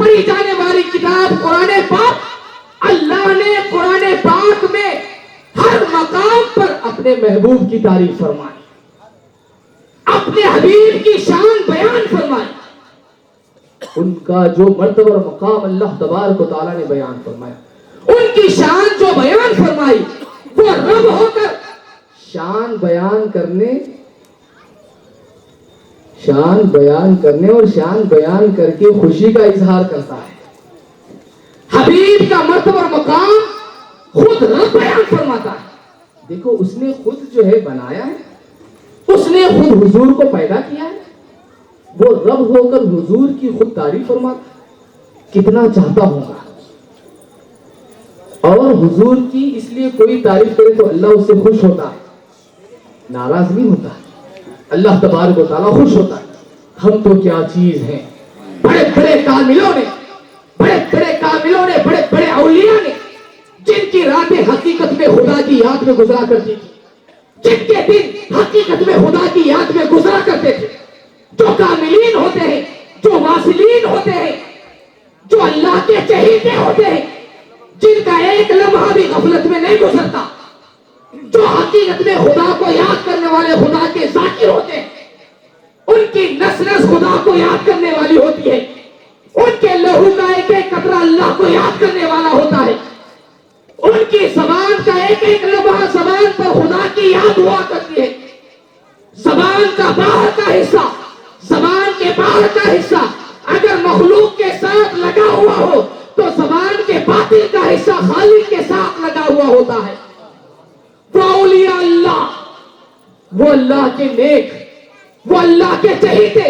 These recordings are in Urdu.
پڑھی جانے والی کتاب قرآن پاک، اللہ نے قرآن پاک میں ہر مقام پر اپنے محبوب کی تعریف فرمائی، اپنے حبیب کی شان بیان فرمائی، ان کا جو مرتبہ اور مقام اللہ تبارک و تعالیٰ نے بیان فرمایا، ان کی شان جو بیان فرمائی، وہ رب ہو کر شان بیان کرنے اور شان بیان کر کے خوشی کا اظہار کرتا ہے۔ حبیب کا مرتبہ اور مقام خود رب بیان فرماتا ہے۔ دیکھو اس نے خود جو ہے بنایا ہے، اس نے خود حضور کو پیدا کیا ہے، وہ رب ہو کر حضور کی خود تعریف فرماتا ہے، کتنا چاہتا ہوگا۔ اور حضور کی اس لیے کوئی تعریف کرے تو اللہ اس سے خوش ہوتا ہے، ناراض نہیں ہوتا، اللہ تبارک و تعالیٰ خوش ہوتا ہے۔ ہم تو کیا چیز ہیں، بڑے بڑے کاملوں نے، بڑے بڑے اولیاء نے، جن کی راتیں حقیقت میں خدا کی یاد میں گزرا کرتی تھی، جن کے دن حقیقت میں خدا کی یاد میں گزرا کرتے تھے، جو کاملین ہوتے ہیں، جو واصلین ہوتے ہیں، جو اللہ کے چہیتے ہوتے ہیں، جن کا ایک لمحہ بھی غفلت میں نہیں گزرتا، جو حقیقت میں خدا کو یاد کرنے والے خدا کے ذاکر ہوتے ہیں، ان کی نس نس خدا کو یاد کرنے والی ہوتی ہے، ان کے لہو کا ایک ایک قطرہ اللہ کو یاد کرنے والا ہوتا ہے، ان کی زبان کا ایک ایک لمحہ زبان پر خدا کی یاد ہوا کرتی ہے۔ زبان کا باہر کا حصہ، زبان کے باہر کا حصہ اگر مخلوق کے ساتھ لگا ہوا ہو تو زبان کے باطن کا حصہ خالق کے ساتھ لگا ہوا ہوتا ہے۔ وہ اولیاء اللہ، وہ اللہ کے نیک، وہ اللہ کے چہیتے،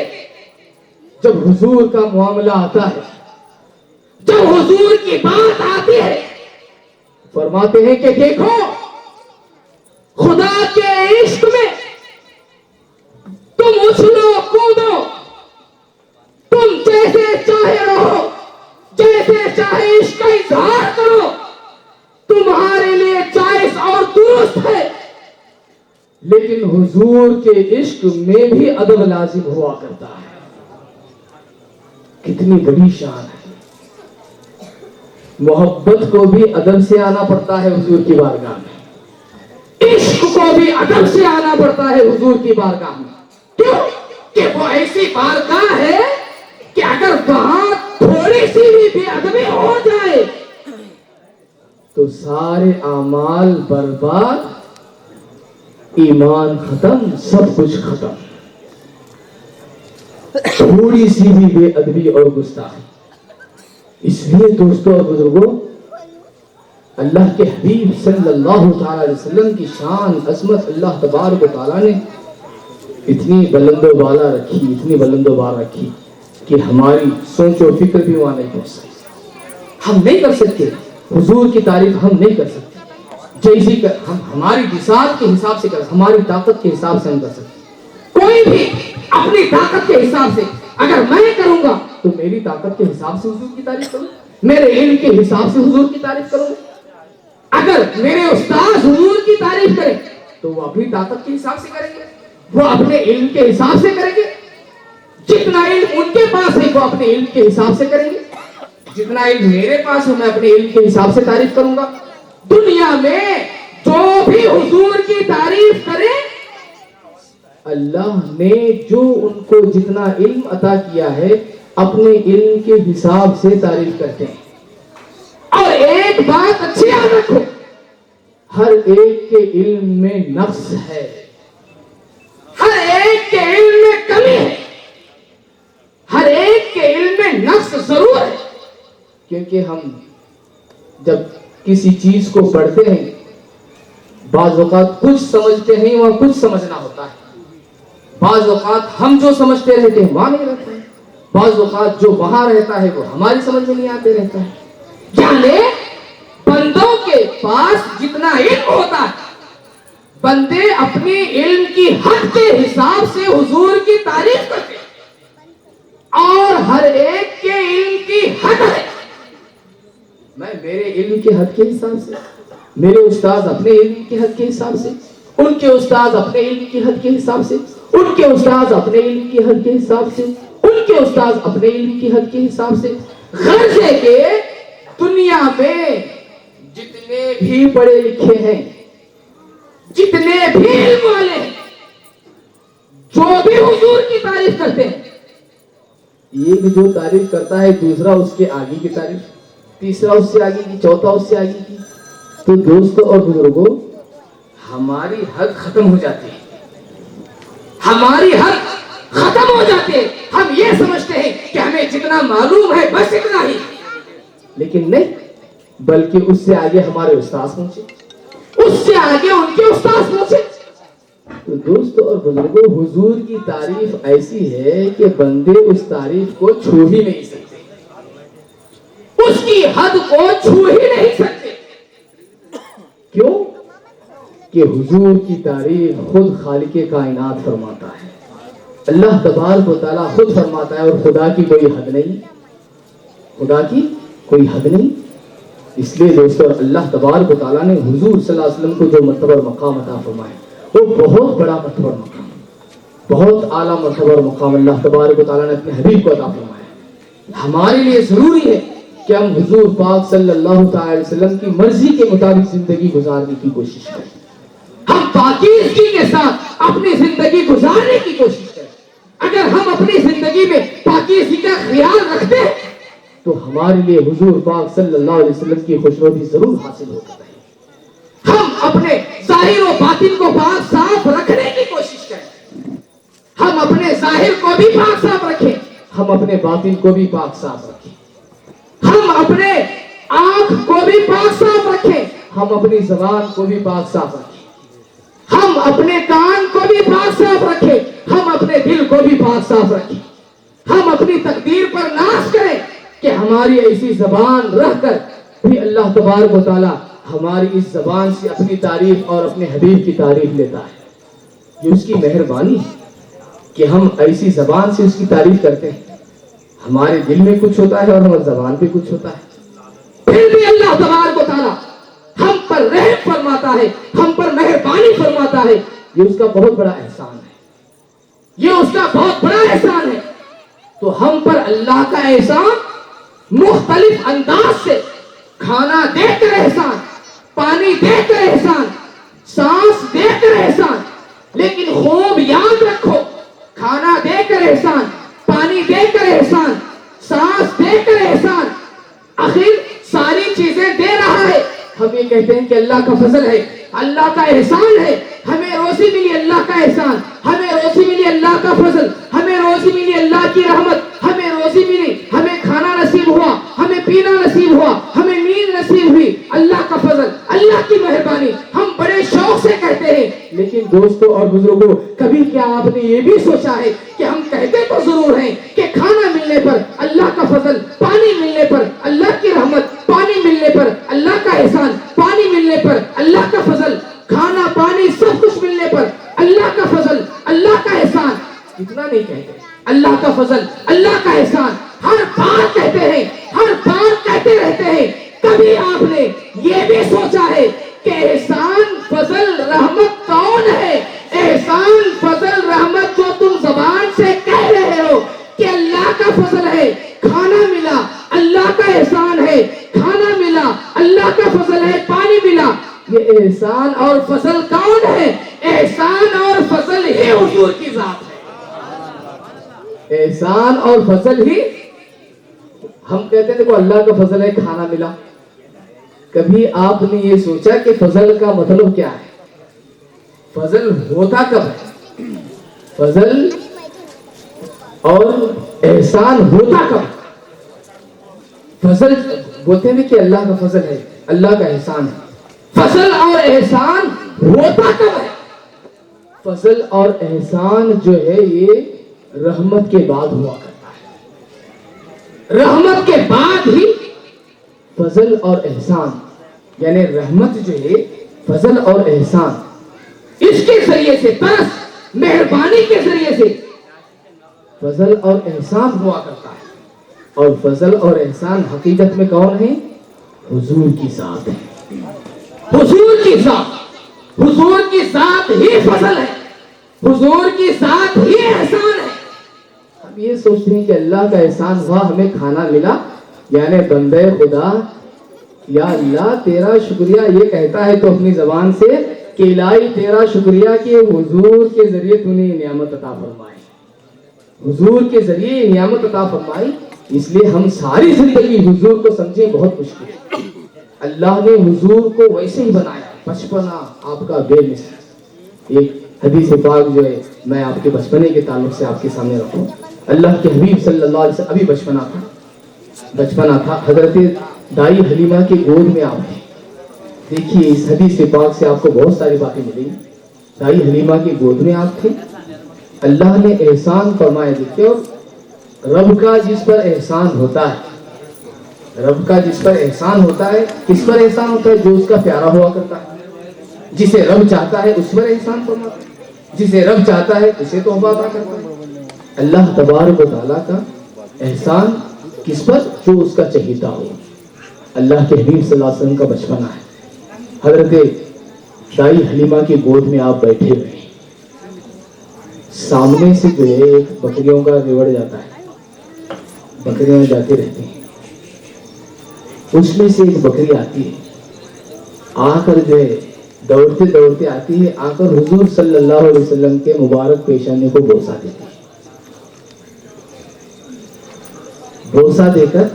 جب حضور کا معاملہ آتا ہے، جب حضور کی بات آتی ہے، فرماتے ہیں کہ دیکھو خدا کے عشق میں تم اچھلو کودو، تم جیسے چاہے رہو، جیسے چاہے عشق کا اظہار کرو، تمہارے لیے جائز اور درست ہے، لیکن حضور کے عشق میں بھی ادب لازم ہوا کرتا ہے۔ کتنی بڑی شان ہے، محبت کو بھی ادب سے آنا پڑتا ہے حضور کی بارگاہ میں، عشق کو بھی ادب سے آنا پڑتا ہے حضور کی بارگاہ میں۔ کیوں کہ وہ ایسی بارگاہ ہے کہ اگر وہاں تھوڑی سی بھی بے ادبی ہو جائے تو سارے اعمال برباد، ایمان ختم، سب کچھ ختم۔ تھوڑی سی بھی بے ادبی اور گستاخی۔ اس لیے دوستوں اور بزرگوں، اللہ کے حبیب صلی اللہ تعالی علیہ وسلم کی شان عظمت اللہ تبارک و تعالیٰ نے اتنی بلند و بالا رکھی، اتنی بلند و بالا رکھی کہ ہماری سوچ و فکر بھی وہاں نہیں پہنچ سکتی۔ ہم نہیں کر سکتے حضور کی تعریف، ہم نہیں کر سکتے جیسی ہم ہماری بساط کے حساب سے کر، ہماری طاقت کے حساب سے ہم کر سکتے۔ کوئی بھی اپنی طاقت کے حساب سے اگر میں کروں گا تو میری طاقت کے حساب سے حضور کی تعریف کروں، میرے علم کے حساب سے حضور کی تعریف کروں۔ اگر میرے استاد حضور کی تعریف کریں تو وہ اپنی طاقت کے حساب سے کریں گے، وہ اپنے علم کے حساب سے کریں گے، جتنا علم ان کے پاس ہے وہ اپنے علم کے حساب سے کریں گے، جتنا علم میرے پاس ہے میں اپنے علم کے حساب سے تعریف کروں گا۔ دنیا میں جو بھی حضور کی تعریف کرے، اللہ نے جو ان کو جتنا علم عطا کیا ہے اپنے علم کے حساب سے تعریف کرتے ہیں۔ اور ایک بات اچھی یاد رکھو، ہر ایک کے علم میں نقص ہے، ہر ایک کے علم میں کمی ہے، ہر ایک کے علم میں نقص ضرور ہے، کیونکہ ہم جب کسی چیز کو پڑھتے ہیں بعض اوقات کچھ سمجھتے ہیں وہاں کچھ سمجھنا ہوتا ہے، بعض اوقات ہم جو سمجھتے رہتے ہیں وہاں نہیں رہتا ہے، بعض اوقات جو وہاں رہتا ہے وہ ہماری سمجھ میں نہیں آتے رہتا ہے۔ یعنی بندوں کے پاس جتنا علم ہوتا ہے، بندے اپنے علم کی حد کے حساب سے حضور کی تعریف کرتے ہیں، اور ہر ایک کے علم کی حد ہے۔ میں میرے علم کے حد کے حساب سے، میرے استاد اپنے علم کی حد کے حساب سے، ان کے استاد اپنے علم کی حد کے حساب سے، ان کے استاد اپنے علم کی حد کے حساب سے، ان کے استاد اپنے علم کی حد کے حساب سے، غرض ہے کہ دنیا میں جتنے بھی پڑھے لکھے ہیں، جتنے بھی علم والے ہیں، جو بھی حضور کی تعریف کرتے ہیں، ایک جو تعریف کرتا ہے دوسرا اس کے آگے کی تعریف، تیسرا اس سے آگے کی، چوتھا اس سے آگے کی. تو دوستوں اور بزرگوں، ہماری حد ختم ہو جاتی ہے، ہماری حد ختم ہو جاتی ہے. ہم یہ سمجھتے ہیں کہ ہمیں جتنا معلوم ہے بس اتنا ہی، لیکن نہیں، بلکہ اس سے آگے ہمارے استاذ پہنچے، اس سے آگے ان کے استاذ پہنچے. تو دوستوں اور بزرگوں، حضور کی تعریف ایسی ہے کہ بندے اس تعریف کو چھو ہی نہیں سکتے، اس کی حد کو چھو ہی نہیں سکتے. کیوں؟ کہ حضور کی تعریف خود خالق کائنات فرماتا ہے، اللہ تبارک و تعالیٰ خود فرماتا ہے، اور خدا کی کوئی حد نہیں، خدا کی کوئی حد نہیں. اس لیے دوستو، اللہ تبارک و تعالیٰ نے حضور صلی اللہ علیہ وسلم کو جو مرتبہ اور مقام عطا فرمایا، وہ بہت بڑا مرتبہ اور مقام، بہت اعلیٰ مرتبہ اور مقام اللہ تبارک و تعالیٰ نے اپنے حبیب کو عطا فرمایا. ہمارے لیے ضروری ہے کہ ہم حضور پاک صلی اللہ تعالی علیہ وسلم کی مرضی کے مطابق زندگی گزارنے کی کوشش کریں، ہم پاکیزگی کے ساتھ اپنی زندگی گزارنے کی کوشش کریں. اگر ہم اپنی زندگی میں پاکیزگی کا خیال رکھتے ہیں تو ہمارے لیے حضور پاک صلی اللہ علیہ وسلم کی خوشنودی ضرور حاصل ہوتی ہے. ہم اپنے ظاہر و باطن کو پاک صاف رکھنے کی کوشش کریں، ہم اپنے ظاہر کو بھی پاک صاف رکھیں، ہم اپنے باطن کو بھی پاک صاف رکھیں، ہم اپنے آنکھ کو بھی پاک صاف رکھیں، ہم اپنی زبان کو بھی پاک صاف رکھیں، ہم اپنے کان کو بھی پاک صاف رکھیں، ہم اپنے دل کو بھی پاک صاف رکھیں. ہم اپنی تقدیر پر ناز کریں کہ ہماری ایسی زبان رہ کر بھی اللہ تبارک و تعالیٰ ہماری اس زبان سے اپنی تعریف اور اپنے حبیب کی تعریف لیتا ہے. یہ اس کی مہربانی ہے کہ ہم ایسی زبان سے اس کی تعریف کرتے ہیں. ہمارے دل میں کچھ ہوتا ہے اور ہماری زبان پہ کچھ ہوتا ہے، پھر بھی اللہ تبارک و تعالیٰ ہم پر رحم فرماتا ہے، ہم پر مہربانی فرماتا ہے. یہ اس کا بہت بڑا احسان ہے، یہ اس کا بہت بڑا احسان ہے. تو ہم پر اللہ کا احسان مختلف انداز سے، کھانا دے کر احسان، پانی دے کر احسان، سانس دے کر احسان. لیکن خوب یاد رکھو، کھانا دے کر احسان، پانی دے کر احسان، سانس دے کر احسان، آخر ساری چیزیں دے رہا ہے. ہم یہ کہتے ہیں کہ اللہ کا فضل ہے، اللہ کا احسان ہے، ہمیں روزی ملی اللہ کا احسان، ہمیں روزی ملی اللہ کا فضل، ہمیں روزی ملی اللہ کی رحمت، ہمیں روزی ملی، ہمیں کھانا نصیب ہوا، ہمیں پینا نصیب ہوا، ہمیں نیند نصیب ہوئی، اللہ کا فضل، اللہ کی مہربانی. ہم بڑے شوق سے کہتے ہیں. لیکن دوستوں اور بزرگوں، کبھی کیا آپ نے یہ بھی سوچا ہے کہ ہم کہتے تو ضرور ہیں کہ کھانا ملنے پر اللہ کا فضل، پانی ملنے پر اللہ کی رحمت، پانی ملنے پر اللہ کا احسان، پانی ملنے پر اللہ کا فضل، کھانا پانی سب کچھ ملنے پر اللہ کا فضل، اللہ کا احسان. اتنا نہیں کہتے، اللہ کا فضل، اللہ کا احسان ہر بار کہتے ہیں، ہر بار کہتے رہتے ہیں. کبھی آپ نے یہ بھی سوچا ہے کہ احسان فضل رحمت کون ہے؟ احسان فضل رحمت جو تم زبان سے کہہ رہے ہو کہ اللہ کا فضل ہے، کھانا ملا، اللہ کا احسان ہے، کھانا ملا، اللہ کا فضل ہے، پانی ملا. یہ احسان اور فضل کون ہے؟ احسان اور فضل ہی حضور کی ذات ہے. احسان اور فضل ہی. ہم کہتے ہیں دیکھو اللہ کا فضل ہے، کھانا ملا. کبھی آپ نے یہ سوچا کہ فضل کا مطلب کیا ہے؟ فضل ہوتا کب ہے؟ فضل اور احسان ہوتا کب؟ فضل بولتے ہیں کہ اللہ کا فضل ہے، اللہ کا احسان ہے. فضل اور احسان ہوتا کب ہے؟ فضل اور احسان جو ہے یہ رحمت کے بعد ہوا کرتا ہے. رحمت کے بعد ہی فضل اور احسان، یعنی رحمت جو ہے، فضل اور احسان، اس کے ذریعے سے، بس مہربانی کے ذریعے سے فضل اور احسان ہوا کرتا ہے. اور فضل اور احسان حقیقت میں کون ہے؟ حضور کی ذات ہے. حضور کی ذات، حضور کی ذات ہی فضل ہے، حضور کی ذات ہی احسان ہے. ہم یہ سوچتے ہیں کہ اللہ کا احسان ہوا، ہمیں کھانا ملا، یعنی بندے خدا یا اللہ تیرا شکریہ یہ کہتا ہے تو اپنی زبان سے کہ الہی تیرا شکریہ کہ حضور کے ذریعے تو نے نعمت عطا فرمائی، حضور کے ذریعے نعمت عطا فرمائی، اس لیے ہم ساری زندگی حضور کو سمجھیں بہت مشکل ہے۔ اللہ نے حضور کو ویسے ہی بنایا، بچپنا آپ کا بے مثل۔ ایک حدیث پاک جو ہے میں آپ کے بچپنے کے تعلق سے آپ کے سامنے رکھوں۔ اللہ کے حبیب صلی اللہ علیہ وسلم ابھی بچپنا تھا، حضرت دائی حلیمہ کی گود میں آپ تھے۔ دیکھیے اس حدیث پاک سے آپ کو بہت ساری باتیں ملیں گی۔ دائی حلیمہ کی گود میں آپ تھے، اللہ نے احسان فرمایا۔ دیکھیے رب کا جس پر احسان ہوتا ہے، رب کا جس پر احسان ہوتا ہے، کس پر احسان ہوتا ہے؟ جو اس کا پیارا ہوا کرتا ہے۔ جسے رب چاہتا ہے اس پر احسان فرماتا ہے، جسے رب چاہتا ہے اسے تحفہ عطا کرتا ہے۔ اللہ تبارک و تعالیٰ کا احسان کس پر؟ جو اس کا چہیتا ہو۔ اللہ کے حبیب صلی اللہ علیہ وسلم کا بچپنا ہے، حضرت دائی حلیمہ کی گود میں آپ بیٹھے ہوئے ہیں، سامنے سے جو ہے ایک بکریوں کا ریوڑ جاتا ہے، بکریاں جاتی رہتی ہیں، اس میں سے ایک بکری آتی ہے، آ کر جو ہے دوڑتے دوڑتے آتی ہے، آ کر حضور صلی اللہ علیہ وسلم کے مبارک پیشانے کو بوسہ دیتی ہے، بوسہ دے کر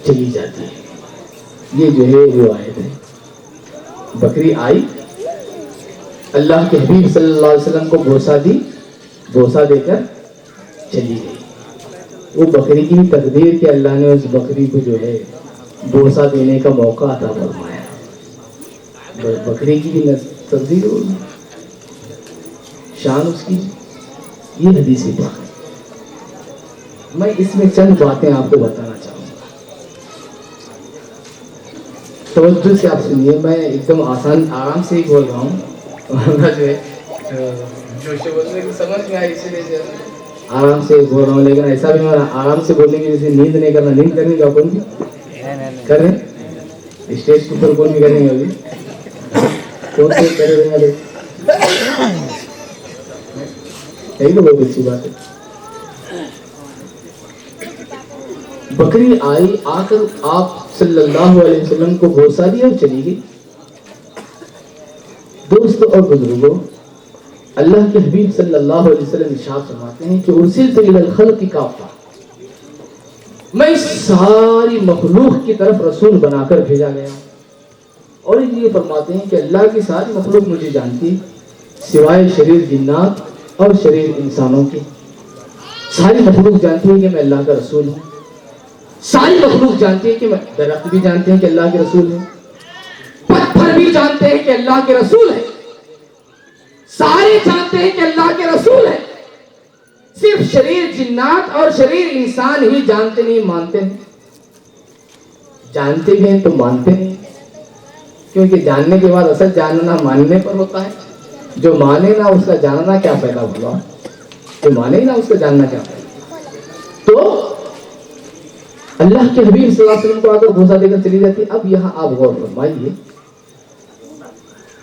چلی جاتی ہے۔ یہ جو ہے روایت ہے۔ بکری آئی، اللہ کے حبیب صلی اللہ علیہ وسلم کو بوسہ دی، بوسہ دے کر چلی گئی۔ وہ بکری کی تقدیر کہ اللہ نے اس بکری کو جو ہے بوسہ دینے کا موقع عطا فرمایا۔ بکری کی بھی تقدیر ہوگی، شان اس کی۔ یہ حدیث پاک ہے۔ میں اس میں چند باتیں آپ کو بتانا چاہوں گا، توجہ سے آپ سنیے۔ میں ایک دم آرام سے ہی بول رہا ہوں، ورنہ جو ہے سمجھ میں آئی اسی لیے آرام سے بول رہا ہوں، لیکن ایسا بھی ہمارا آرام سے بولنے کی جیسے نیند نہیں کرنا، نیند کرنے کا کون بھی کر رہے ہیں، اسٹیج کے اوپر کون بھی کریں گے، ابھی کون سے کرے رہے ہیں، یہی تو بہت اچھی بات ہے۔ بکری آئی، آ کر آپ صلی اللہ علیہ وسلم کو بوسہ دیا اور چلی گئی۔ دوستو اور بزرگوں، اللہ کے حبیب صلی اللہ علیہ وسلم ارشاد فرماتے ہیں کہ ارسلت الی الخلق کافہ، میں ساری مخلوق کی طرف رسول بنا کر بھیجا گیا۔ اور یہ فرماتے ہیں کہ اللہ کی ساری مخلوق مجھے جانتی ہے سوائے شریر جنات اور شریر انسانوں کے۔ ساری مخلوق جانتی ہے کہ میں اللہ کا رسول ہوں، ساری مخلوق جانتی ہے کہ میں، درخت بھی جانتے ہیں کہ اللہ کے رسول ہیں، پتھر بھی جانتے ہیں کہ اللہ کے رسول ہیں، سارے جانتے ہیں کہ اللہ کے رسول ہیں، صرف شریر جنات اور شریر انسان ہی جانتے نہیں، مانتے نہیں۔ جانتے بھی ہیں تو مانتے نہیں، کیونکہ جاننے کے بعد اصل جاننا ماننے پر ہوتا ہے۔ جو مانے نہ اس کا جاننا کیا فائدہ ہوا، جو مانے نہ اس کا جاننا کیا فائدہ۔ تو اللہ کے حبیب صلی اللہ علیہ وسلم کو آ کر بوسہ دے کر چلی جاتی۔ اب یہاں آپ غور فرمائیے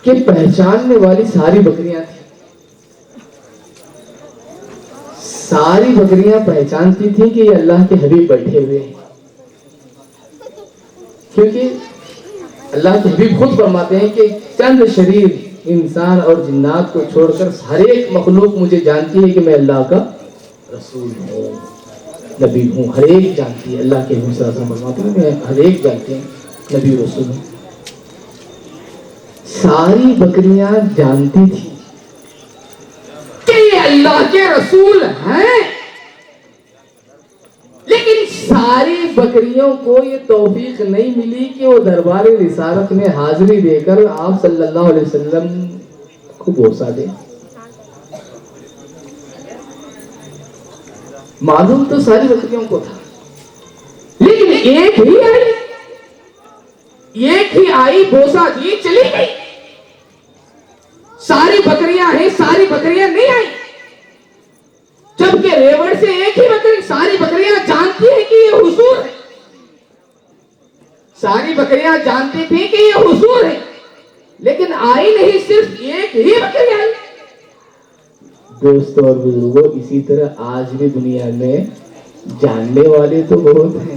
کہ پہچاننے والی ساری بکریاں تھیں، ساری بکریاں پہچانتی تھیں کہ یہ اللہ کے حبیب بیٹھے ہوئے ہیں، کیونکہ اللہ کے حبیب خود فرماتے ہیں کہ چند شریر انسان اور جنات کو چھوڑ کر ہر ایک مخلوق مجھے جانتی ہے کہ میں اللہ کا رسول ہوں، نبی ہوں۔ ہر ایک جانتی ہے، اللہ کے حبیب صلی اللہ علیہ وسلم فرماتے ہیں میں ہر ایک جانتے ہیں نبی رسول ہوں۔ ساری بکریاں جانتی تھی کہ یہ اللہ کے رسول ہیں، لیکن ساری بکریوں کو یہ توفیق نہیں ملی کہ وہ دربار رسالت میں حاضری دے کر آپ صلی اللہ علیہ وسلم کو بوسہ دیں۔ معلوم تو ساری بکریوں کو تھا، لیکن ایک ہی آئی بوسہ دی چلی گئی۔ ساری بکریاں ہیں، ساری بکریاں نہیں آئی، جبکہ ریوڑ سے ایک ہی بکری، ساری بکریاں جانتی ہیں کہ یہ حضور ہے، ساری بکریاں جانتی تھی کہ یہ حضور ہے، لیکن آئی نہیں، صرف ایک ہی بکری آئی۔ دوستوں اور بزرگوں، اسی طرح آج بھی دنیا میں جاننے والے تو بہت ہیں،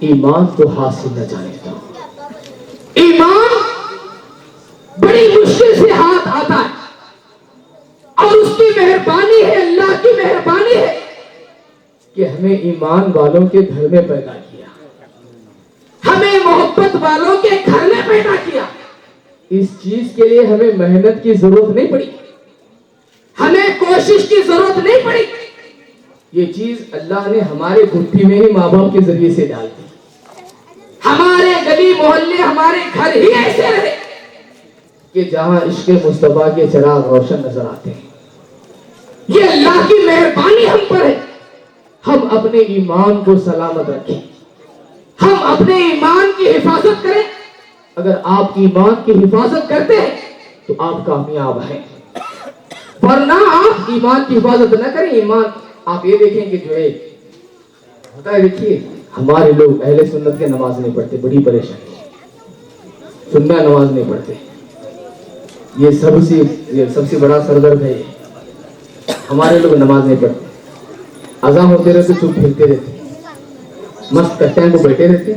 ایمان تو حاصل نہ جانے دو. ایمان بڑی مشکل سے ہاتھ آتا ہے اور اس کی مہربانی ہے, اللہ کی مہربانی ہے کہ ہمیں ایمان والوں کے گھر میں پیدا کیا, ہمیں محبت والوں کے گھر میں پیدا کیا. اس چیز کے لیے ہمیں محنت کی ضرورت نہیں پڑی, ہمیں کوشش کی ضرورت نہیں پڑی. یہ چیز اللہ نے ہمارے گھٹی میں ہی ماں باپ کے ذریعے سے ڈال دی. ہمارے گلی محلے ہمارے گھر ہی ایسے رہے کہ جہاں عشق مصطفیٰ کے چراغ روشن نظر آتے ہیں. یہ اللہ کی مہربانی ہم پر ہے. ہم اپنے ایمان کو سلامت رکھیں, ہم اپنے ایمان کی حفاظت کریں. اگر آپ ایمان کی حفاظت کرتے ہیں تو آپ کامیاب ہیں, ورنہ آپ ایمان کی حفاظت نہ کریں. ایمان آپ یہ دیکھیں کہ جو ہے ہوتا ہے, دیکھیے ہمارے لوگ اہل سنت کے نماز نہیں پڑھتے, بڑی پریشانی ہے. سننا نماز نہیں پڑھتے, یہ سب سے بڑا سردرد ہے. ہمارے لوگ نماز نہیں پڑھتے, اذان ہوتے رہتے چپ پھرتے رہتے, مست کٹے کو بیٹھے رہتے.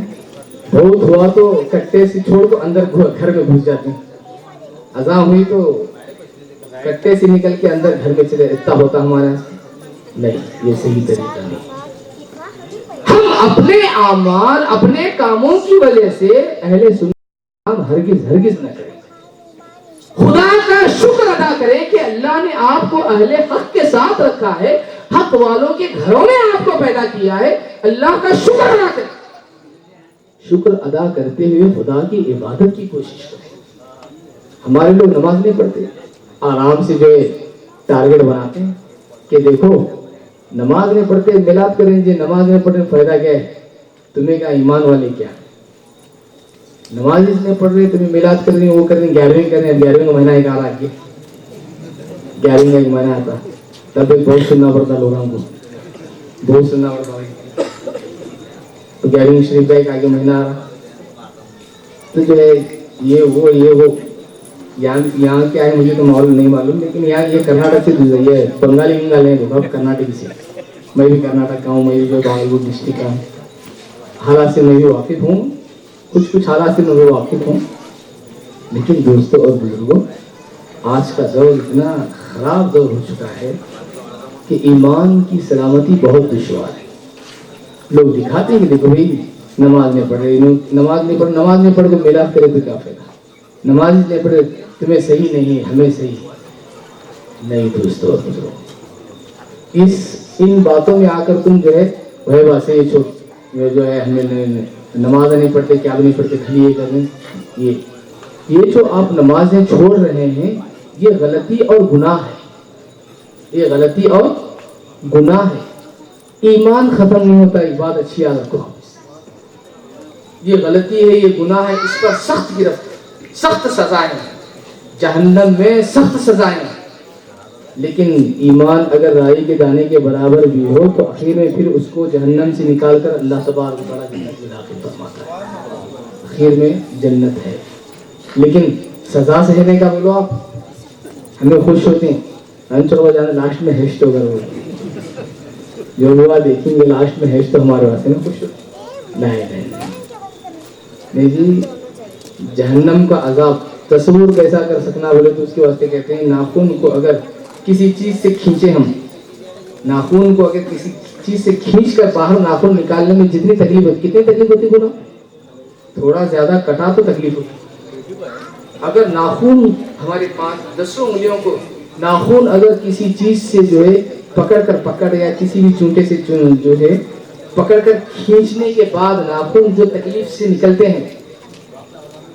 بہت ہوا تو کٹے سے چھوڑ کو اندر گھر میں گھس جاتے ہیں. اذان ہوئی تو کٹے سے نکل کے اندر گھر میں چلے. اتنا ہوتا ہمارا نہیں, یہ صحیح طریقہ نہیں. ہم اپنے اعمال اپنے کاموں کی وجہ سے اہل سنت ہرگز نہ کریں. خدا کا شکر ادا کریں کہ اللہ نے آپ کو اہل حق کے ساتھ رکھا ہے, حق والوں کے گھروں میں آپ کو پیدا کیا ہے. اللہ کا شکر ادا کریں. شکر ادا کرتے ہوئے خدا کی عبادت کی کوشش کریں. ہمارے لوگ نماز نہیں پڑھتے, آرام سے جو ہے ٹارگٹ بناتے ہیں کہ دیکھو نماز نہیں پڑھتے میلاد کریں گے, نماز نہیں پڑھنے فائدہ کیا ہے, تمہیں کیا ایمان والے کیا, نماز اس نہیں پڑھ رہے تمہیں میلاد کر رہی وہ کر رہی, 11ویں کر رہے ہیں. 11ویں کا مہینہ ایک آ رہا ہے, 11ویں کا ایک مہینہ آتا, تب ایک بہت سننا پڑتا لوگوں کو, بہت سننا پڑتا. تو 11ویں شریف کا ایک آگے مہینہ آ رہا, تو جو ہے یہ وہ یہاں کیا ہے مجھے تو معلوم نہیں معلوم, لیکن یہاں یہ کرناٹک سے یہ بنگالی بنگال ہے, کرناٹک سے. میں بھی کرناٹک کا ہوں, میں بھی جو بنگلور ڈسٹرکٹ کا ہوں. حالات سے میں بھی واقف ہوں, کچھ حالات سے میں بھی واقف ہوں. لیکن دوستوں اور بزرگوں, آج کا دور اتنا خراب دور ہو چکا ہے کہ ایمان کی سلامتی بہت دشوار ہے. لوگ دکھاتے ہیں کہ دیکھو بھائی نماز نہیں پڑھ رہے, نماز نہیں پڑھ تو میلاد کرے تو کیا فائدہ, نماز نہیں پڑھے تمہیں صحیح نہیں ہے, ہمیں صحیح نہیں. دوستو اور بزرگوں, ان باتوں میں آ کر تم جو ہے وہ بات سے یہ جو ہے ہمیں نماز نہیں پڑھتے, کیا نہیں پڑھتے, کھلی یہ کر رہے. یہ جو آپ نمازیں چھوڑ رہے ہیں یہ غلطی اور گناہ ہے, یہ غلطی اور گناہ ہے. ایمان ختم نہیں ہوتا, ایک بات اچھی یاد رکھو, یہ غلطی ہے, یہ گناہ ہے, اس پر سخت گرفت, سخت سزائیں, جہنم میں سخت سزائیں. لیکن ایمان اگر رائی کے دانے کے برابر بھی ہو تو آخر میں پھر اس کو جہنم سے نکال کر اللہ تبارک و تعالیٰ جنت میں داخل فرماتا ہے, آخر میں جنت ہے. لیکن سزا سہنے کا بولو آپ, ہمیں خوش ہوتے ہیں, ہم چلو جانا لاسٹ میں ہیشٹ ہوگا, جو ہوا دیکھیں گے لاسٹ میں ہیشٹ تو ہمارے واسطے نا خوش ہوتے. نہیں جی, جہنم کا عذاب تصور کیسا کر سکنا بولے تو اس کے واسطے کہتے ہیں ناخن کو اگر کسی چیز سے کھینچے, ہم ناخن کو اگر کسی چیز سے کھینچ کر باہر ناخن نکالنے میں جتنی تکلیف ہوتی, کتنی تکلیف ہوتی بولو, تھوڑا زیادہ کٹا تو تکلیف ہوتی. اگر ناخن ہمارے 5-10 انگلیوں کو ناخن اگر کسی چیز سے جو ہے پکڑ یا کسی بھی چونٹے سے جو ہے پکڑ کر کھینچنے کے بعد ناخن جو تکلیف سے نکلتے ہیں,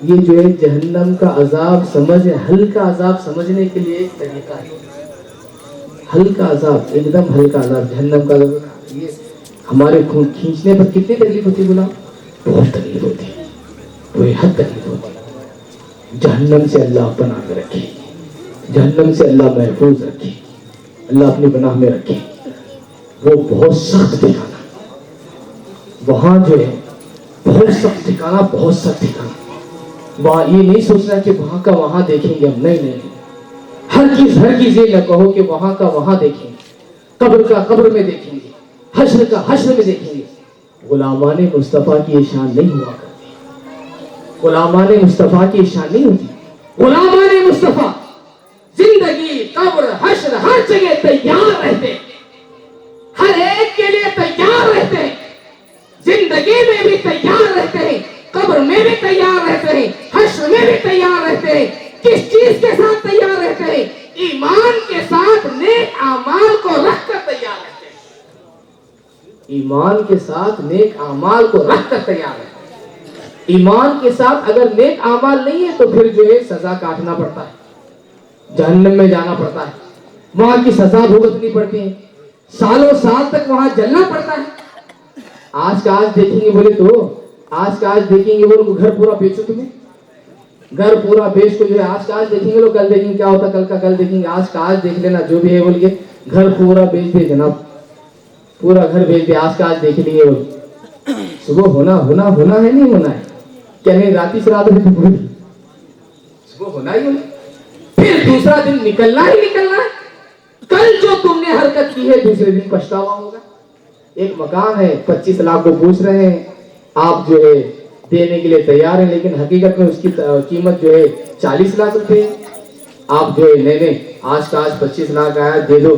یہ جو ہے جہنم کا عذاب ہلکا عذاب سمجھنے کے لیے ایک طریقہ ہے. ہلکا عذاب, ایک دم ہلکا عذاب جہنم کا عذاب. یہ ہمارے خون کھینچنے پر کتنی تکلیف ہوتی ہے, بولا بہت تکلیف ہوتی ہے, کوئی حد تکلیف ہوتی ہے. جہنم سے اللہ پناہ میں رکھے, جہنم سے اللہ محفوظ رکھے, اللہ اپنی پناہ میں رکھے. وہ بہت سخت ٹھکانا, وہاں جو ہے بہت سخت ٹھکانا, بہت سخت ٹھکانا. وہاں یہ نہیں سوچنا کہ وہاں کا وہاں دیکھیں گے ہم, نہیں. ہر چیز یہ نہ کہو کہ وہاں کا وہاں دیکھیں گے, قبر کا قبر میں دیکھیں گے, حشر کا حشر میں دیکھیں گے. غلامان مصطفیٰ کی یہ شان نہیں ہوا کرتی. غلامان مصطفیٰ کی یہ شان نہیں ہوتی. غلامان مصطفیٰ زندگی قبر حشر ہر جگہ تیار رہتے ہیں, ہر ایک کے لیے تیار رہتے ہیں. زندگی میں بھی تیار رہتے ہیں, قبر میں بھی تیار رہتے ہیں, حشر میں بھی تیار رہتے ہیں. کس چیز کے ساتھ تیار رہتے ہیں؟ ایمان کے ساتھ نیک اعمال کو رکھ کر تیار رہتے ہیں. ایمان کے ساتھ نیک اعمال کو رکھ کر تیار رہتے ہیں. ایمان کے ساتھ اگر نیک اعمال نہیں ہے تو پھر جو ہے سزا کاٹنا پڑتا ہے, جہنم میں جانا پڑتا ہے, وہاں کی سزا بھگتنی پڑتی ہے, سالوں سال تک وہاں جلنا پڑتا ہے. آج کا آج دیکھیں گے بولے تو آج کا آج دیکھیں گے بولے کو گھر پورا بیچو, تمہیں گھر پورا بیچ کو جو ہے آج کا آج دیکھیں گے لوگ, کل دیکھیں گے کیا ہوتا, کل کا کل دیکھیں گے, آج کا آج دیکھ لینا جو بھی ہے بول کے گھر پورا بیچ دے جناب, پورا گھر بیچ دے, آج کا آج دیکھ لیں گے. صبح ہونا ہے نہیں ہونا ہے, کیا نہیں راتی سے رات میں صبح ہونا ہی ہونا, پھر دوسرا دن نکلنا ہی نکلنا ہے. کل جو تم نے حرکت کی ہے دوسرے دن پچھتاوا ہوگا. ایک مکان ہے 25 لاکھ کو پوچھ رہے ہیں, آپ جو ہے دینے کے لیے تیار ہیں, لیکن حقیقت میں اس کی قیمت جو ہے 40 لاکھ روپے. آپ جو ہے نہیں آج کا آج 25 لاکھ آیا دے دو,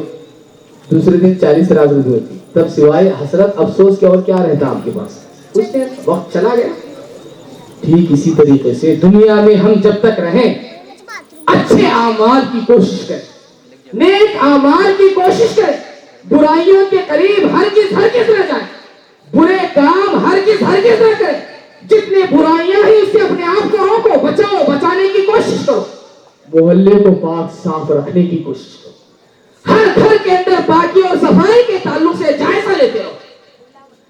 دوسرے دن 40 لاکھ روپے ہوتی, تب سوائے حسرت افسوس کے اور کیا رہتا آپ کے پاس؟ کچھ نہیں, وقت چلا گیا. ٹھیک اسی طریقے سے دنیا میں ہم جب تک رہیں اچھے اعمال کی کوشش کریں, نیک اعمال کی کوشش کریں, برائیوں کے قریب ہرگز نہ جائیں, برے کام ہرگز نہ کریں. جتنے برائیاں ہیں اس سے اپنے آپ کو روکو, بچانے کی کوشش کرو. محلے کو پاک صاف رکھنے کی کوشش کرو. ہر گھر کے اندر پاکی اور صفائی کے تعلق سے جائزہ لیتے رہو.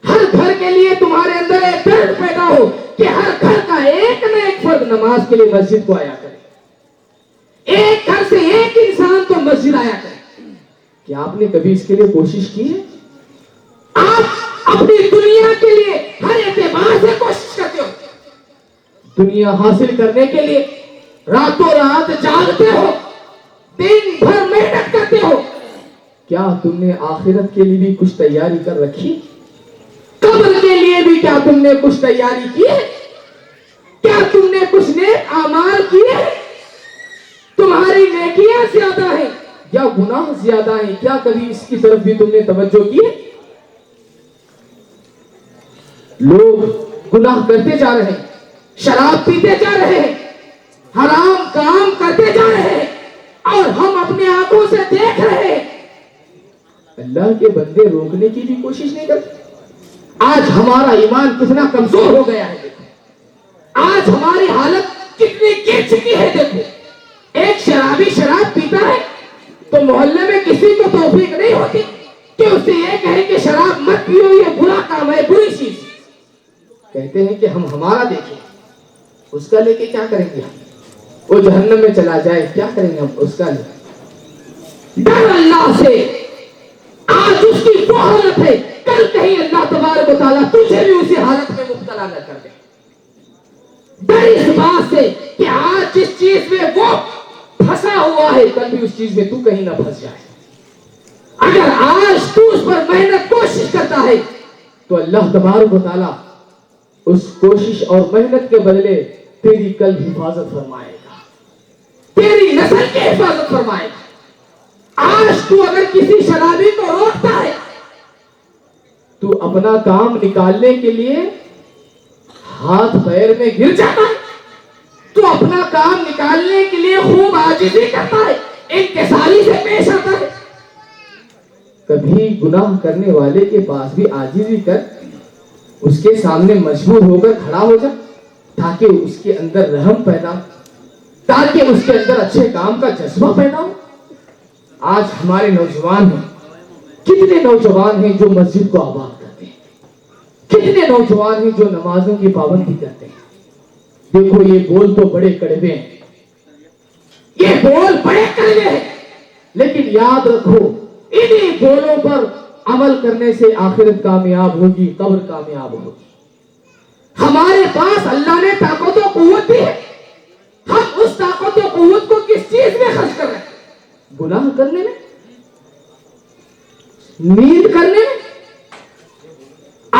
ہر گھر کے لیے تمہارے اندر ایک درد پیدا ہو کہ ہر گھر کا ایک نہ ایک فرد نماز کے لیے مسجد کو آیا کرے, ایک گھر سے ایک انسان تو مسجد آیا کرے. کیا آپ نے کبھی اس کے لیے کوشش کی ہے؟ آپ اپنی دنیا کے لیے ہر اعتبار سے کوشش کرتے ہو, دنیا حاصل کرنے کے لیے راتوں رات جاگتے ہو, دن بھر محنت کرتے ہو. کیا تم نے آخرت کے لیے بھی کچھ تیاری کر رکھی؟ قبر کے لیے بھی کیا تم نے کچھ تیاری کی ہے؟ کیا تم نے کچھ نیک اعمال کیے؟ تمہاری نیکیاں زیادہ ہیں یا گناہ زیادہ ہیں؟ کیا کبھی اس کی طرف بھی تم نے توجہ کی ہے؟ لوگ گناہ کرتے جا رہے ہیں, شراب پیتے جا رہے ہیں, حرام کام کرتے جا رہے ہیں, اور ہم اپنے آنکھوں سے دیکھ رہے ہیں. اللہ کے بندے روکنے کی بھی کوشش نہیں کرتے. آج ہمارا ایمان کتنا کمزور ہو گیا ہے, دیکھو آج ہماری حالت کتنی گر چکی ہے. دیکھو ایک شرابی شراب پیتا ہے تو محلے میں کسی کو توفیق نہیں ہوتی کہ اس سے یہ کہے کہ شراب مت پیو, یہ برا کام ہے, بری چیز. کہتے ہیں کہ ہم ہمارا دیکھیں, اس کا لے کے کیا کریں گے؟ وہ جہنم میں چلا جائے, کیا کریں گے ہم اس کا لے؟ ڈر اللہ سے. آج اس کی وہ حالت ہے, کل کہیں اللہ تبارک و تعالیٰ تجھے بھی اسی حالت میں مبتلا نہ کر دے. ڈر اس بات سے کہ آج جس چیز میں وہ پھنسا ہوا ہے کل بھی اس چیز میں تو کہیں نہ پھنس جائے. اگر آج تو اس پر محنت کوشش کرتا ہے تو اللہ تبارک و تعالیٰ اس کوشش اور محنت کے بدلے تیری کل حفاظت فرمائے گا, تیری نسل کی حفاظت فرمائے گا. آج تو اگر کسی شرابی کو روکتا ہے تو اپنا کام نکالنے کے لیے ہاتھ پیر میں گر جاتا ہے, تو اپنا کام نکالنے کے لیے خوب عاجزی کرتا ہے, انکساری سے پیش آتا ہے. کبھی گناہ کرنے والے کے پاس بھی عاجزی کر, اس کے سامنے مجبور ہو کر کھڑا ہو جا, تاکہ اس کے اندر رحم پیدا ہو, تاکہ اس کے اندر اچھے کام کا جذبہ پیدا ہو. آج ہمارے نوجوان ہیں, کتنے نوجوان ہیں جو مسجد کو آباد کرتے ہیں, کتنے نوجوان ہیں جو نمازوں کی پابندی کرتے ہیں. دیکھو یہ بول تو بڑے کڑوے ہیں, یہ بول بڑے کڑوے ہیں, لیکن یاد رکھو انہی بولوں پر عمل کرنے سے آخرت کامیاب ہوگی, قبر کامیاب ہوگی. ہمارے پاس اللہ نے طاقت و قوت دی ہے, ہم اس طاقت و قوت کو کس چیز میں خرچ کر رہے ہیں؟ گناہ کرنے میں, نیند کرنے میں.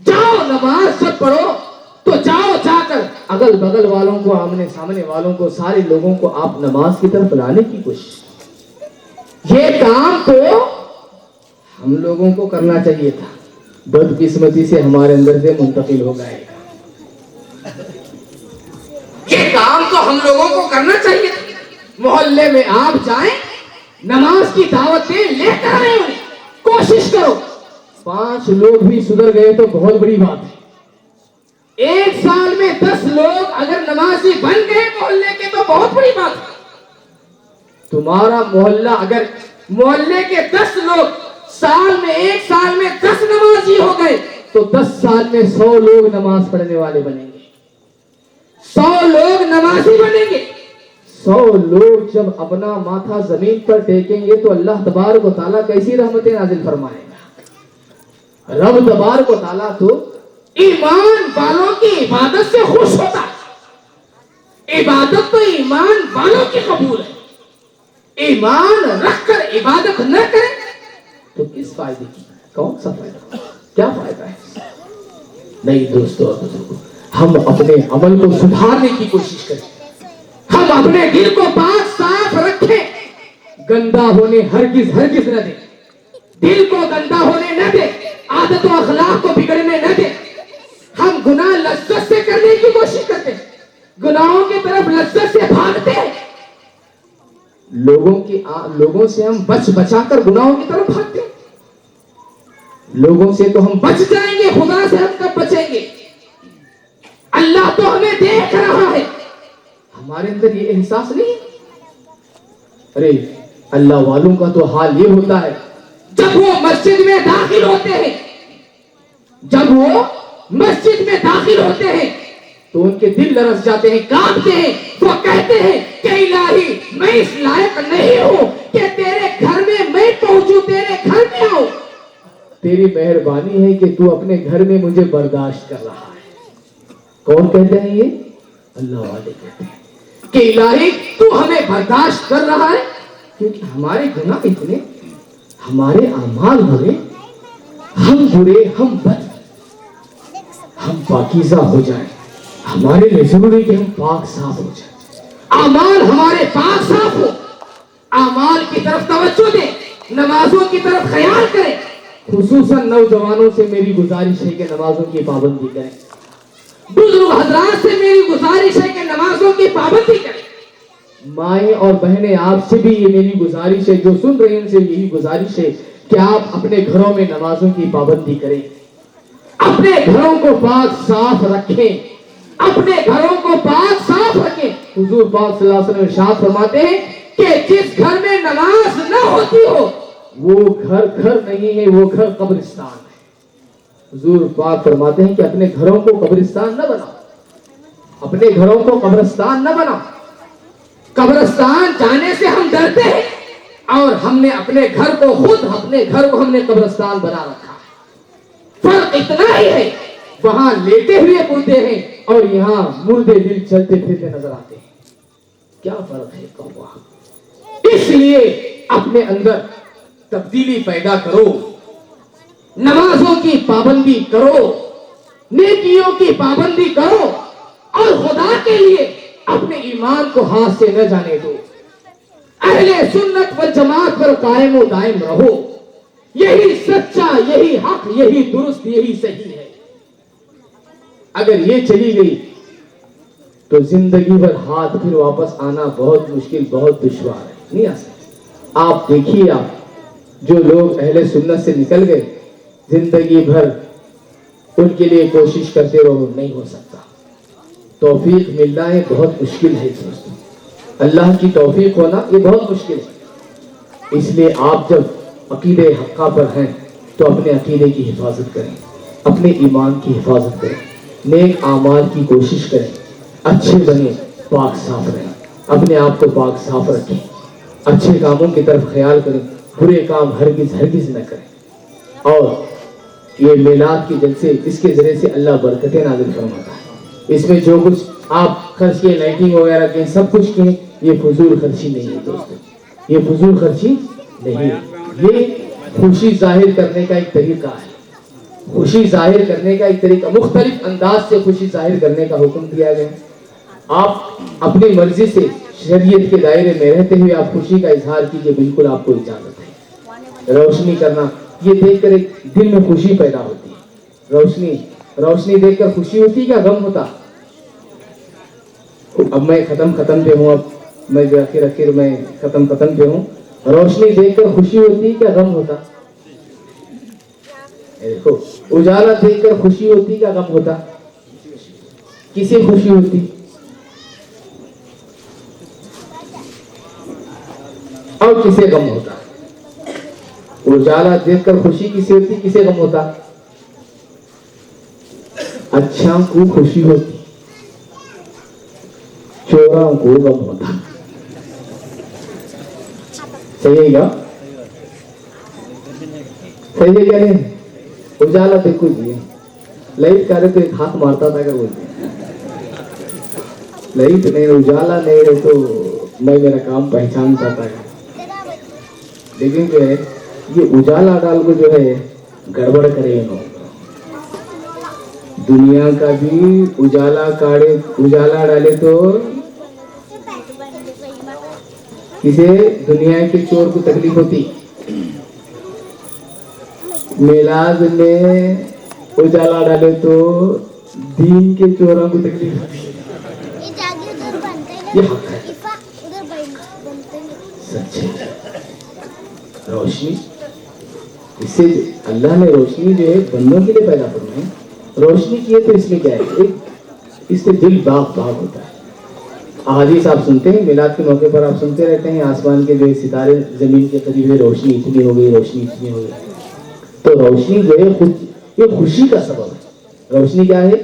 جاؤ نماز جب پڑھو تو جاؤ جا کر اگل بغل والوں کو, آمنے سامنے والوں کو, سارے لوگوں کو آپ نماز کی طرف لانے کی کوشش. یہ کام تو ہم لوگوں کو کرنا چاہیے تھا, بدقسمتی سے ہمارے اندر سے منتقل ہو گئے. یہ کام تو ہم لوگوں کو کرنا چاہیے تھا. محلے میں آپ جائیں, نماز کی دعوت دیں, لے کر آئیں انہیں, کوشش کرو. 5 لوگ بھی سدھر گئے تو بہت بڑی بات ہے. 1 سال میں 10 لوگ اگر نمازی بن گئے محلے کے تو بہت بڑی بات ہے. تمہارا محلہ اگر محلے کے 10 لوگ سال میں 1 سال میں 10 نمازی ہو گئے تو 10 سال میں 100 لوگ نماز پڑھنے والے بنیں گے. 100 لوگ نمازی بنیں گے. 100 لوگ جب اپنا ماتھا زمین پر ٹیکیں گے تو اللہ تبارک و تعالیٰ کیسی رحمتیں نازل فرمائے گا. رب تبارک و تعالیٰ تو ایمان والوں کی عبادت سے خوش ہوتا ہے. عبادت تو ایمان والوں کی قبول ہے. ایمان رکھ کر عبادت نہ کریں تو کس فائدے کی, کون سا فائدہ, کیا فائدہ ہے؟ نہیں دوستو اور بزرگوں, ہم اپنے عمل کو سدھارنے کی کوشش کریں. ہم اپنے دل کو پاک صاف رکھیں, گندا ہونے ہرگز نہ دیں. دل کو گندا ہونے نہ دیں, عادت و اخلاق کو بگڑنے نہ دیں. ہم گناہ لذت سے کرنے کی کوشش کرتے ہیں, گناہوں کی طرف لذت سے بھاگتے ہیں. لوگوں سے ہم بچا کر گناہوں کی طرف بھاگتے ہیں. لوگوں سے تو ہم بچ جائیں گے, خدا سے ہم کب بچیں گے؟ اللہ تو ہمیں دیکھ رہا ہے. ہمارے اندر یہ احساس نہیں ہے. ارے اللہ والوں کا تو حال یہ ہوتا ہے, جب وہ مسجد میں داخل ہوتے ہیں, تو ان کے دل لرز جاتے ہیں, کانپتے ہیں. وہ کہتے ہیں کہ الہی میں اس لائق نہیں ہوں کہ تیرے گھر میں میں پہنچوں, تیرے گھر میں آؤں. تیری مہربانی ہے کہ تو اپنے گھر میں مجھے برداشت کر رہا ہے. کون کہتے ہیں یہ؟ اللہ والے کہتے ہیں کہ الہی تو ہمیں برداشت کر رہا ہے کیونکہ ہمارے گناہ اتنے, ہمارے اعمال برے, ہم برے, ہم بد, ہم پاکیزہ ہو جائیں. ہمارے لیے ضروری کہ ہم پاک صاف ہو جائیں, اعمال ہمارے پاک صاف ہو. اعمال کی طرف توجہ دیں, نمازوں کی طرف خیال کریں. خصوصاً نوجوانوں سے میری گزارش ہے کہ نمازوں کی پابندی کریں. بزرگ حضرات سے میری گزارش ہے کہ نمازوں کی پابندی کریں. مائیں اور بہنیں آپ سے بھی یہ میری گزارش ہے, جو سن رہے ہیں ان سے یہی گزارش ہے کہ آپ اپنے گھروں میں نمازوں کی پابندی کریں. اپنے گھروں کو پاک صاف رکھیں, اپنے گھروں کو پاک صاف رکھیں. حضور پاک صلی اللہ علیہ وسلم ارشاد فرماتے ہیں کہ جس گھر میں نماز نہ ہوتی ہو وہ گھر نہیں ہے, وہ گھر قبرستان ہے. حضور پاک فرماتے ہیں کہ اپنے گھروں کو قبرستان نہ بناؤ, اپنے گھروں کو قبرستان نہ بناؤ. قبرستان جانے سے ہم ڈرتے ہیں اور ہم نے اپنے گھر کو ہم نے قبرستان بنا رکھا ہے. فرق اتنا ہی ہے, وہاں لیٹے ہوئے مردے ہیں اور یہاں مردے دل چلتے پھرتے نظر آتے ہیں. کیا فرق ہے قوم؟ اس لیے اپنے اندر تبدیلی پیدا کرو, نمازوں کی پابندی کرو, نیکیوں کی پابندی کرو اور خدا کے لیے اپنے ایمان کو ہاتھ سے نہ جانے دو. اہل سنت والجماعت پر قائم و دائم رہو. یہی سچا, یہی حق, یہی درست, یہی صحیح ہے. اگر یہ چلی گئی تو زندگی بھر ہاتھ پھر واپس آنا بہت مشکل, بہت دشوار ہے, نہیں آ سکتا. آپ دیکھیے, آپ جو لوگ اہل سنت سے نکل گئے زندگی بھر ان کے لیے کوشش کرتے رہو, نہیں ہو سکتا. توفیق ملنا ہے بہت مشکل ہے دوستوں, اللہ کی توفیق ہونا یہ بہت مشکل ہے. اس لیے آپ جب عقیدے حقہ پر ہیں تو اپنے عقیدے کی حفاظت کریں, اپنے ایمان کی حفاظت کریں, نیک اعمال کی کوشش کریں, اچھے بنیں, پاک صاف رہیں, اپنے آپ کو پاک صاف رکھیں, اچھے کاموں کی طرف خیال کریں, برے کام ہرگز نہ کریں. اور یہ میلاد کے جلسے, اس کے ذریعے سے اللہ برکتیں نازل فرماتا ہے. اس میں جو کچھ آپ خرچ کیے, لائٹنگ وغیرہ کے, سب کچھ کیے, یہ فضول خرچی نہیں ہے دوستو, یہ فضول خرچی نہیں ہے. یہ خوشی ظاہر کرنے کا ایک طریقہ ہے. خوشی ظاہر کرنے کا ایک طریقہ, مختلف انداز سے خوشی ظاہر کرنے کا حکم دیا گیا. آپ اپنی مرضی سے شریعت کے دائرے میں رہتے ہوئے آپ خوشی کا اظہار کیجئے, بالکل آپ کو اجازت ہے. روشنی کرنا, یہ دیکھ کر ایک دل میں خوشی پیدا ہوتی ہے. روشنی دیکھ کر خوشی ہوتی ہے کیا غم ہوتا؟ اب میں ختم پہ ہوں, اب میں جو آخر میں ختم پہ ہوں. روشنی دیکھ کر خوشی ہوتی ہے کیا غم ہوتا؟ دیکھو, اجالا دیکھ کر خوشی ہوتی کیا غم ہوتا؟ کسے خوشی ہوتی؟ اور کسے غم ہوتا؟ اجالا دیکھ کر خوشی کسے ہوتی, کسے غم ہوتا؟ اچھا کو خوشی ہوتی, چوراں کو غم ہوتا. صحیح ہے کیا؟ صحیح ہے کیا نہیں؟ اجالا دیکھو جی, لائٹ کا رہے تو ایک ہاتھ مارتا تھا, اگر بولتے لائٹ نہیں, اجالا نہیں ہے تو میں میرا کام پہچانتا تھا. لیکن جو ہے یہ اجالا ڈال کو جو ہے گڑبڑ کرے انہوں, دنیا کا بھی اجالا ڈالے تو کسے دنیا کے چور کو تکلیف ہوتی. میلاد میں اجالا ڈالے تو دین کے چوروں کو تکلیف ہوتی. یہ حق ہے. سچے روشنی, اس سے اللہ نے روشنی جو ہے بندوں کے لیے پیدا فرمائی. روشنی کی ہے تو اس میں کیا ہے, اس سے دل باغ ہوتا ہے. احادیث آپ سنتے ہیں, میلاد کے موقع پر آپ سنتے رہتے ہیں, آسمان کے جو ستارے زمین کے قریب ہے, روشنی اتنی ہو گئی, روشنی اتنی ہو گئی. تو روشنی جو ہے یہ خوشی کا سبب ہے. روشنی کیا ہے؟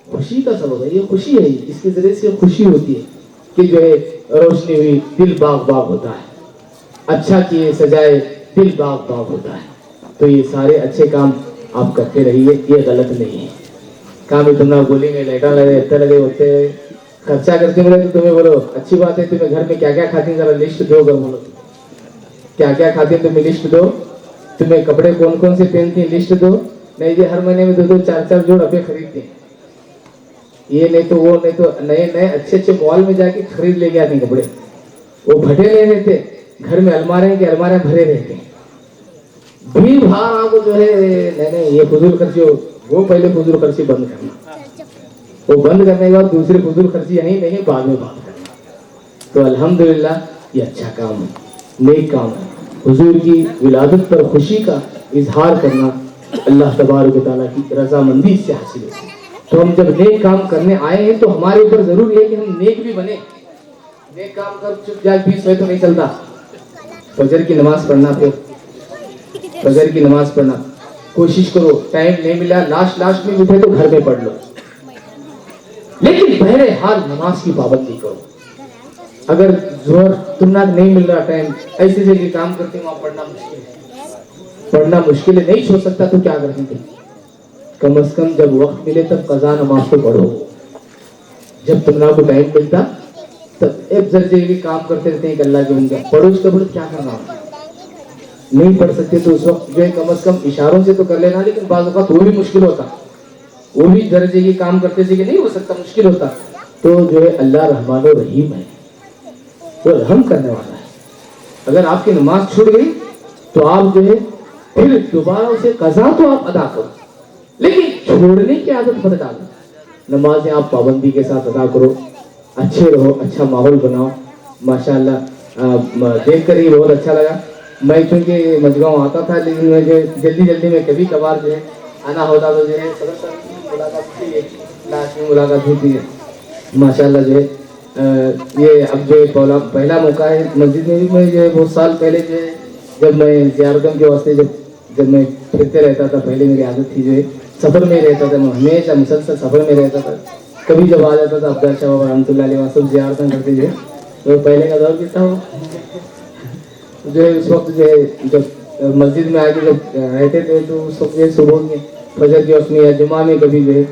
خوشی کا سبب ہے. یہ خوشی ہے, اس کے ذریعے سے خوشی ہوتی ہے کہ جو ہے روشنی ہوئی, دل باغ ہوتا ہے. اچھا کیے سجائے, دل باغ ہوتا ہے. تو یہ سارے اچھے کام آپ کرتے رہیے, یہ غلط نہیں ہے. کام اتنا بولیں گے لیٹا لگے اتنے لگے ہوتے خرچہ کرتے ہوئے تو تمہیں بولو اچھی بات ہے. تمہیں گھر میں کیا کیا کھاتی ہیں ذرا لسٹ دو, گھر بولو کیا کیا کھاتی ہیں تمہیں لسٹ دو. تمہیں کپڑے کون کون سے پہنتی ہیں لسٹ دو. نہیں جی ہر مہینے میں 2 4 جوڑ ابھی خریدتے ہیں, یہ نہیں تو وہ نہیں تو نئے اچھے مال میں جا کے خرید لے کے آتے ہیں کپڑے. وہ پھٹے نہیں رہتے, گھر میں المارے بھرے رہتے ہیں. بھیڑ بھاڑ آپ کو جو ہے نہیں یہ فضول خرچی ہو, وہ پہلے فضول خرچی بند کرنا, وہ بند کرنے کے بعد دوسری فضول خرچی یہیں نہیں بعد میں بات کرنا. تو الحمدللہ یہ اچھا کام ہے, نیک کام ہے. حضور کی ولادت پر خوشی کا اظہار کرنا اللہ تبارک و تعالیٰ کی رضامندی سے حاصل ہے. تو ہم جب نیک کام کرنے آئے ہیں تو ہمارے اوپر ضروری ہے کہ ہم نیک بھی بنے. نیک کام کر چپ جاگ 20 میں تو نہیں چلتا. فجر کی نماز پڑھنا, پھر فجر کی نماز پڑھنا کوشش کرو. ٹائم نہیں ملا لاسٹ میں اٹھے تو گھر میں پڑھ لو, لیکن بہرحال نماز کی پابندی کرو. اگر زور تمہیں نہیں مل رہا ٹائم, ایسے جگہ کام کرتے وہاں پڑھنا مشکل ہے, نہیں چھوڑ سکتا تو کیا کریں گے. کم از کم جب وقت ملے تب قضا نماز تو پڑھو. جب تمہیں کو ٹائم ملتا تب ایک درجے بھی کام کرتے رہتے ہیں کہ اللہ کے بندے پڑھو, اس کا بڑھ کیا کرنا. نہیں پڑھ سکتے تو اس وقت جو ہے کم از کم اشاروں سے تو کر لینا, لیکن بعض اوقات وہ بھی مشکل ہوتا, وہ بھی درجے کی کام کرتے تھے کہ نہیں ہو سکتا, مشکل ہوتا. تو جو ہے اللہ رحمان و رحیم ہے, وہ رحم کرنے والا ہے. اگر آپ کی نماز چھوٹ گئی تو آپ جو ہے پھر دوبارہ اسے قضا تو آپ ادا کرو, لیکن چھوڑنے کی عادت مت ڈالو. نمازیں آپ پابندی کے ساتھ ادا کرو, اچھے رہو, اچھا ماحول بناؤ. ماشاءاللہ دیکھ کر ہی بہت اچھا لگا. میں چونکہ مجگاؤں آتا تھا, لیکن میں جو جلدی میں کبھی کبھار جو ہے آنا ہوتا تو جو ہے ملاقات ہوتی ہے. ماشاءاللہ جو ہے یہ اب جو پہلا موقع ہے مسجد میں بھی. میں جو ہے بہت سال پہلے جو ہے جب میں زیارتوں کے واسطے جب میں پھرتے رہتا تھا, پہلے میری عادت تھی جو ہے سفر میں رہتا تھا, میں ہمیشہ مسلسل سفر میں رہتا تھا. کبھی جب آ جاتا تھا افضل شاہ بابا رحمۃ اللہ علیہ وہاں سب زیارتیں کرتے جو ہے, تو پہلے کا دور کتنا ہو جو ہے اس وقت جو ہے جب مسجد میں آ کے جب رہتے تھے تو اس وقت جو ہے صبح کے فجر کے وقت میں یا جمعہ میں کبھی جو ہے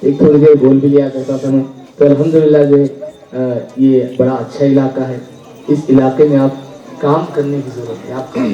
ایک تھوڑی دیر بول بھی لیا کرتا تھا میں. تو الحمدللہ جو ہے یہ بڑا اچھا علاقہ ہے. اس علاقے میں آپ کام کرنے کی ضرورت ہے. آپ کام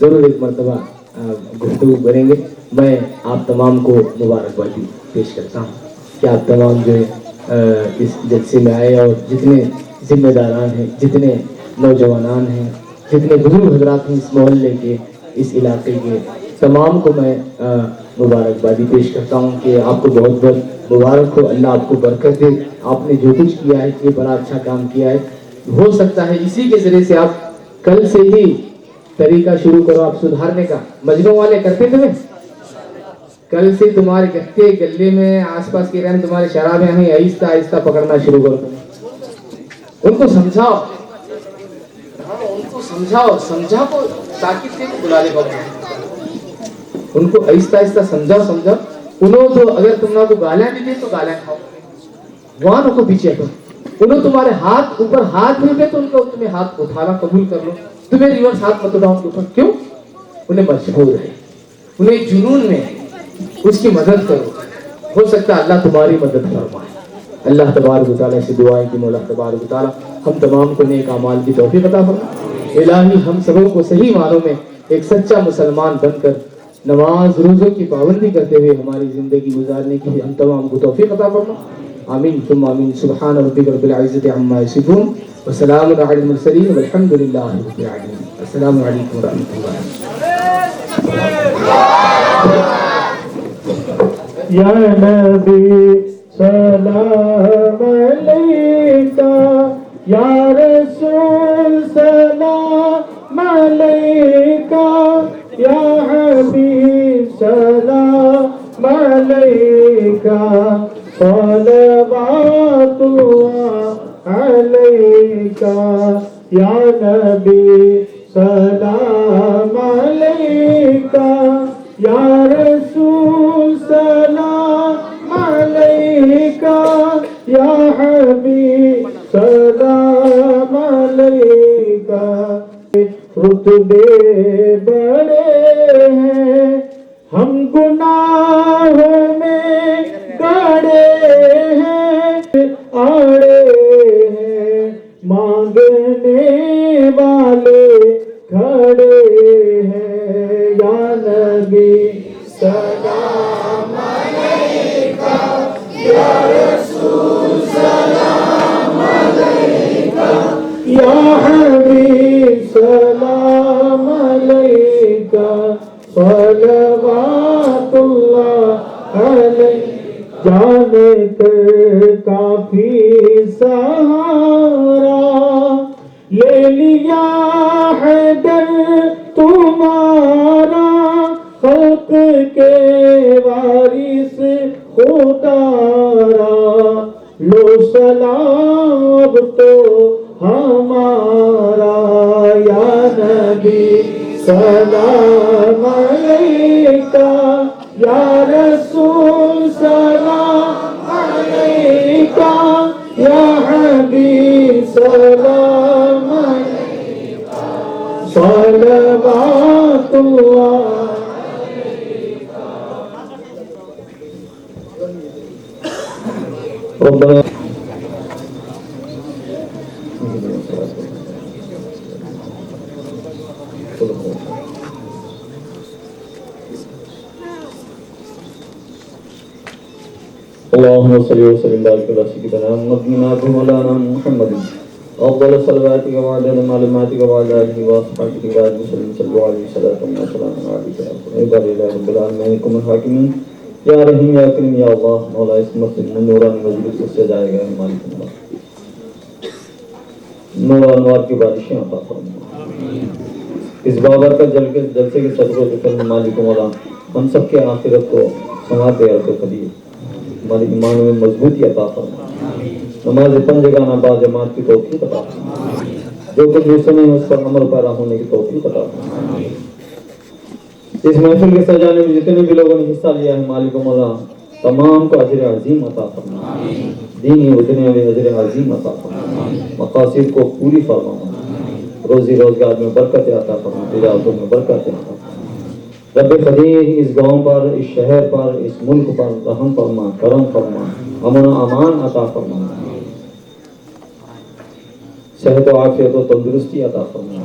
ضرور ایک مرتبہ گفتگو کریں گے. میں آپ تمام کو مبارکبادی پیش کرتا ہوں کہ آپ تمام جو اس جلسے میں آئے اور جتنے ذمہ داران ہیں, جتنے نوجوانان ہیں, جتنے بزرگ حضرات ہیں اس محلے کے, اس علاقے کے, تمام کو میں مبارکبادی پیش کرتا ہوں کہ آپ کو بہت بہت مبارک ہو. اللہ آپ کو برکت دے. آپ نے جو کچھ کیا ہے یہ بڑا اچھا کام کیا ہے. ہو سکتا ہے اسی کے ذریعے سے آپ کل سے ہی طریقہ شروع کرو آپ سدھارنے کا. مجنوں والے کرتے تھے, کل سے تمہارے گتے گلے میں آس پاس کے رہن تمہارے شرابیں ہیں آہستہ آہستہ پکڑنا شروع کر دو. ان کو سمجھاؤ, ان کو سمجھا کو تاکہ بلا لے بابا. ان کو آہستہ آہستہ سمجھا. انہوں تو اگر تم نہ کو گالیاں دی تو گالیاں کھاؤ, وہاں کو پیچھے ہٹو. انہوں تمہارے ہاتھ اوپر ہاتھ پھیرتے تو ان کو تمہیں ہاتھ اٹھانا قبول کر لو. تمہیں ریورس ہاتھ مت اٹھاؤ کے اوپر. کیوں؟ انہیں مشہور ہے, انہیں جنون میں اس کی مدد کرو. ہو سکتا ہے اللہ تمہاری مدد فرمائے. اللہ تبارک و تعالیٰ سے دعا ہے کہ مولا تبارک و تعالیٰ ہم تمام کو نیک اعمال کی توفیق عطا فرمائے. الہی ہم سبوں کو صحیح معنوں میں ایک سچا مسلمان بن کر نماز روزوں کی پابندی کرتے ہوئے ہماری زندگی گزارنے کی ہم تمام کو توفیق عطا فرمائے. آمین ثم آمین. سبحان ربک رب العزة عما یصفون وسلام علی المرسلین والحمد للہ رب العالمین. السلام علیکم ورحمۃ اللہ. یا نبی سلام علیکہ, یا رسول سلام علیکہ, یا حبیب سلام علیکہ, صلوات اللہ علیکہ, یا نبی سلام علیکہ, یا رسول سلام علیکہ, یا حبیب سلام علیکہ. رتبے بڑے ہیں ہم گناہوں میں گڑے ہیں, آڑے ہیں مانگنے والے کھڑے ہیں. یا نبی سلام علیکہ, یا رسول سلام علیکہ, یا حبیب سلام علیکہ, صلوات اللہ علیہ. جانے کر کافی سہارا لے لیا ہے در تمہارا, خلق کے وارث خدا را, لو سلام اب تو ہمارا. یا نبی سلام علیکہ, یا رسول سلام علیکہ, یا حبیب سلام علیکہ, صلوات اللہ. ربنا اللهم صل وسلم وبارك على سيدنا محمد مولانا محمد افضل الصلوات وعدد معلوماتك وعلى اله واصحابه وسلم. صلوا عليه صلاه وسلام عليك يا عباد رب العالمين الحاكمين. یا رحیم یا کریم یا اللہ, مولا اس مسجد نورانی مجلس سے سجائے گئے مالک اللہ, نور انوار کی بارشیں عطا فرما. اس بابر کا جلسے کے صدر و ذکر مالک مولا ہم سب کے آخرت کو سماعت عرض قدیر, ہماری ایمان میں مضبوطی عطا فرما. نماز پنجگانہ با جماعت کی توفیق عطا فرما. جو کچھ بھی سنے اس پر عمل پیرا ہونے کی توفیق عطا فرما. اس محفل کے سجانے میں جتنے بھی لوگوں نے حصہ لیا ہے مالک مولا تمام کو اجر عظیم عطا فرما. دینی و دنیاوی اجر عظیم عطا فرما. مقاصد کو پوری فرما. روزی روزگار میں برکت عطا فرما. تجارتوں میں برکت عطا فرما. رب قدیر اس گاؤں پر, اس شہر پر, اس ملک پر رحم فرما, کرم فرما, امن و امان عطا فرما. صحت و عافیت و تندرستی عطا فرما.